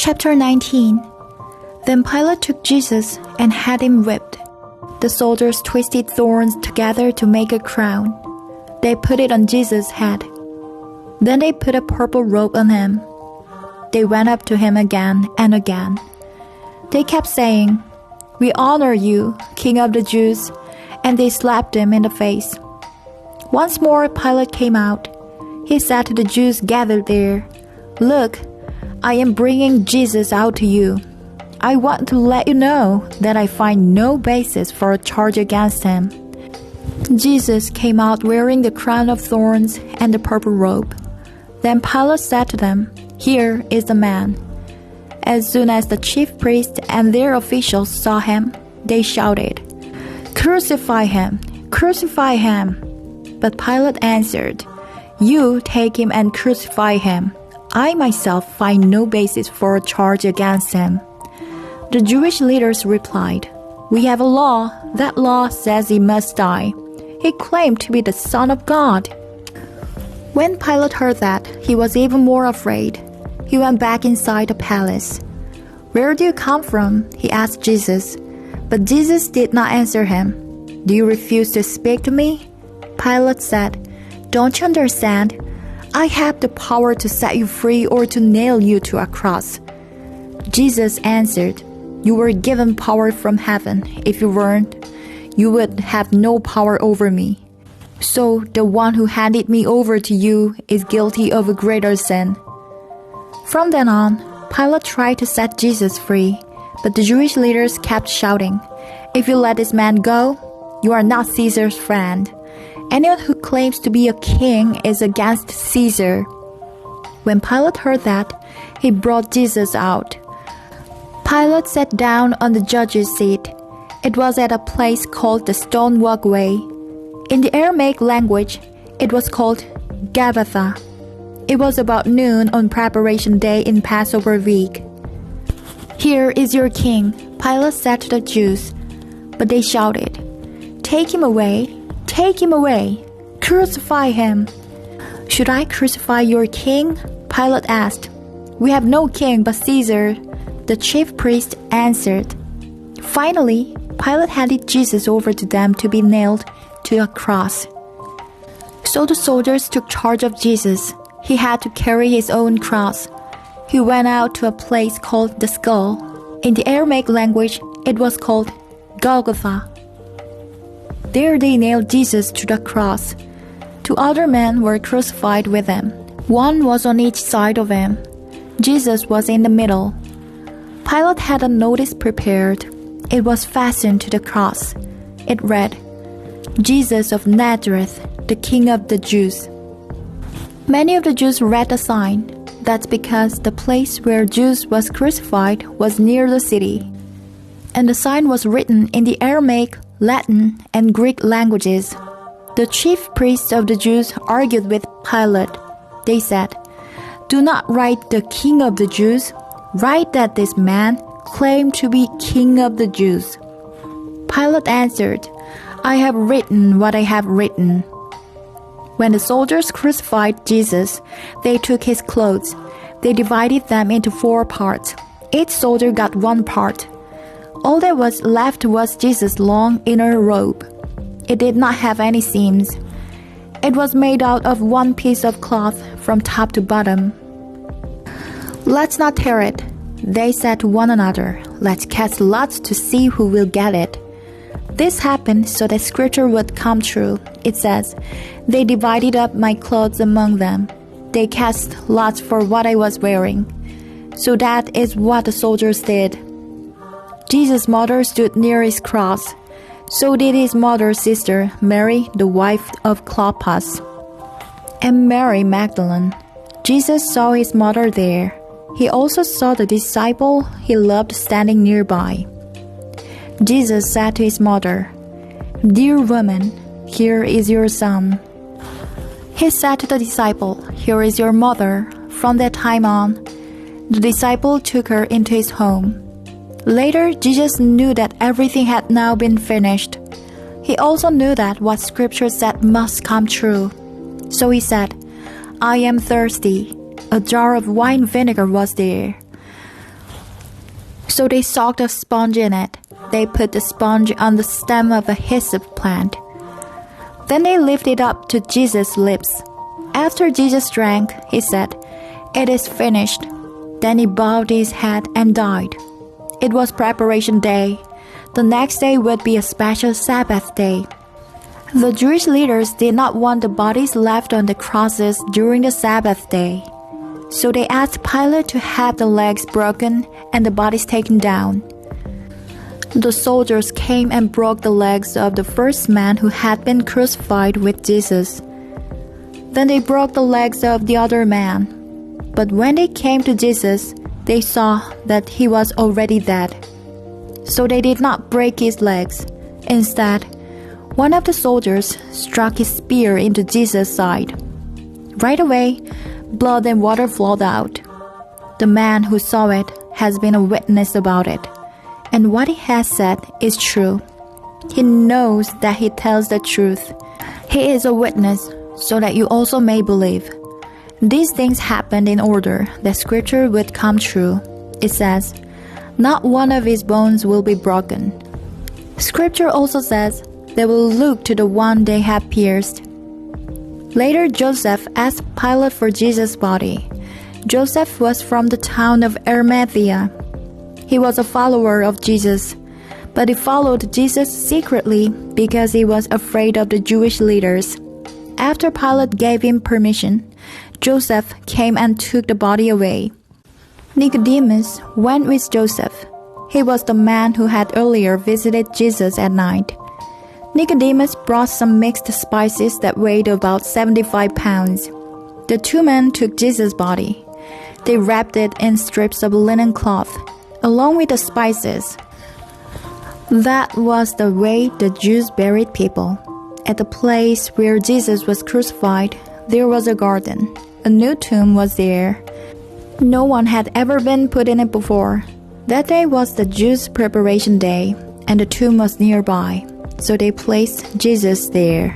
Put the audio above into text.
Chapter 19. Then Pilate took Jesus and had him whipped. The soldiers twisted thorns together to make a crown. They put it on Jesus' head. Then they put a purple robe on him. They went up to him again and again. They kept saying, "We honor you, King of the Jews," and they slapped him in the face. Once more Pilate came out. He said to the Jews gathered there, "Look, I am bringing Jesus out to you. I want to let you know that I find no basis for a charge against him." Jesus came out wearing the crown of thorns and the purple robe. Then Pilate said to them, "Here is the man." As soon as the chief priests and their officials saw him, they shouted, "Crucify him! Crucify him!" But Pilate answered, "You take him and crucify him. I myself find no basis for a charge against him." The Jewish leaders replied, "We have a law. That law says he must die. He claimed to be the Son of God." When Pilate heard that, he was even more afraid. He went back inside the palace. "Where do you come from?" he asked Jesus. But Jesus did not answer him. "Do you refuse to speak to me?" Pilate said, "Don't you understand? I have the power to set you free or to nail you to a cross." Jesus answered, "You were given power from heaven. If you weren't, you would have no power over me. So the one who handed me over to you is guilty of a greater sin." From then on, Pilate tried to set Jesus free, but the Jewish leaders kept shouting, "If you let this man go, you are not Caesar's friend. Anyone who claims to be a king is against Caesar." When Pilate heard that, he brought Jesus out. Pilate sat down on the judge's seat. It was at a place called the Stone Walkway. In the Aramaic language, it was called Gabbatha. It was about noon on preparation day in Passover week. "Here is your king," Pilate said to the Jews. But they shouted, "Take him away! Take him away! Crucify him!" "Should I crucify your king?" Pilate asked. "We have no king but Caesar," the chief priest answered. Finally, Pilate handed Jesus over to them to be nailed to a cross. So the soldiers took charge of Jesus. He had to carry his own cross. He went out to a place called the Skull. In the Aramaic language, it was called Golgotha. There they nailed Jesus to the cross. Two other men were crucified with him. One was on each side of him. Jesus was in the middle. Pilate had a notice prepared. It was fastened to the cross. It read, "Jesus of Nazareth, the King of the Jews." Many of the Jews read the sign. That's because the place where Jesus was crucified was near the city. And the sign was written in the Aramaic, Latin, and Greek languages. The chief priests of the Jews argued with Pilate. They said, "Do not write the King of the Jews. Write that this man claimed to be King of the Jews." Pilate answered, "I have written what I have written." When the soldiers crucified Jesus, they took his clothes. They divided them into 4 parts. Each soldier got 1 part. All that was left was Jesus' long inner robe. It did not have any seams. It was made out of 1 piece of cloth from top to bottom. "Let's not tear it," they said to one another. "Let's cast lots to see who will get it." This happened so that scripture would come true. It says, "They divided up my clothes among them. They cast lots for what I was wearing." So that is what the soldiers did. Jesus' mother stood near his cross. So did his mother's sister, Mary, the wife of Clopas, and Mary Magdalene. Jesus saw his mother there. He also saw the disciple he loved standing nearby. Jesus said to his mother, "Dear woman, here is your son." He said to the disciple, "Here is your mother." From that time on, the disciple took her into his home. Later, Jesus knew that everything had now been finished. He also knew that what Scripture said must come true. So he said, "I am thirsty." A jar of wine vinegar was there. So they soaked a sponge in it. They put the sponge on the stem of a hyssop plant. Then they lifted it up to Jesus' lips. After Jesus drank, he said, "It is finished." Then he bowed his head and died. It was preparation day. The next day would be a special Sabbath day. The Jewish leaders did not want the bodies left on the crosses during the Sabbath day. So they asked Pilate to have the legs broken and the bodies taken down. The soldiers came and broke the legs of the first man who had been crucified with Jesus. Then they broke the legs of the other man. But when they came to Jesus, they saw that he was already dead. So they did not break his legs. Instead, one of the soldiers struck his spear into Jesus' side. Right away, blood and water flowed out. The man who saw it has been a witness about it, and what he has said is true. He knows that he tells the truth. He is a witness, so that you also may believe. These things happened in order that Scripture would come true. It says, "Not one of his bones will be broken." Scripture also says, "They will look to the one they have pierced." Later, Joseph asked Pilate for Jesus' body. Joseph was from the town of Arimathea. He was a follower of Jesus, but he followed Jesus secretly because he was afraid of the Jewish leaders. After Pilate gave him permission, Joseph came and took the body away. Nicodemus went with Joseph. He was the man who had earlier visited Jesus at night. Nicodemus brought some mixed spices that weighed about 75 pounds. The two men took Jesus' body. They wrapped it in strips of linen cloth, along with the spices. That was the way the Jews buried people. At the place where Jesus was crucified, there was a garden. A new tomb was there. No one had ever been put in it before. That day was the Jews' preparation day, and the tomb was nearby. So they placed Jesus there.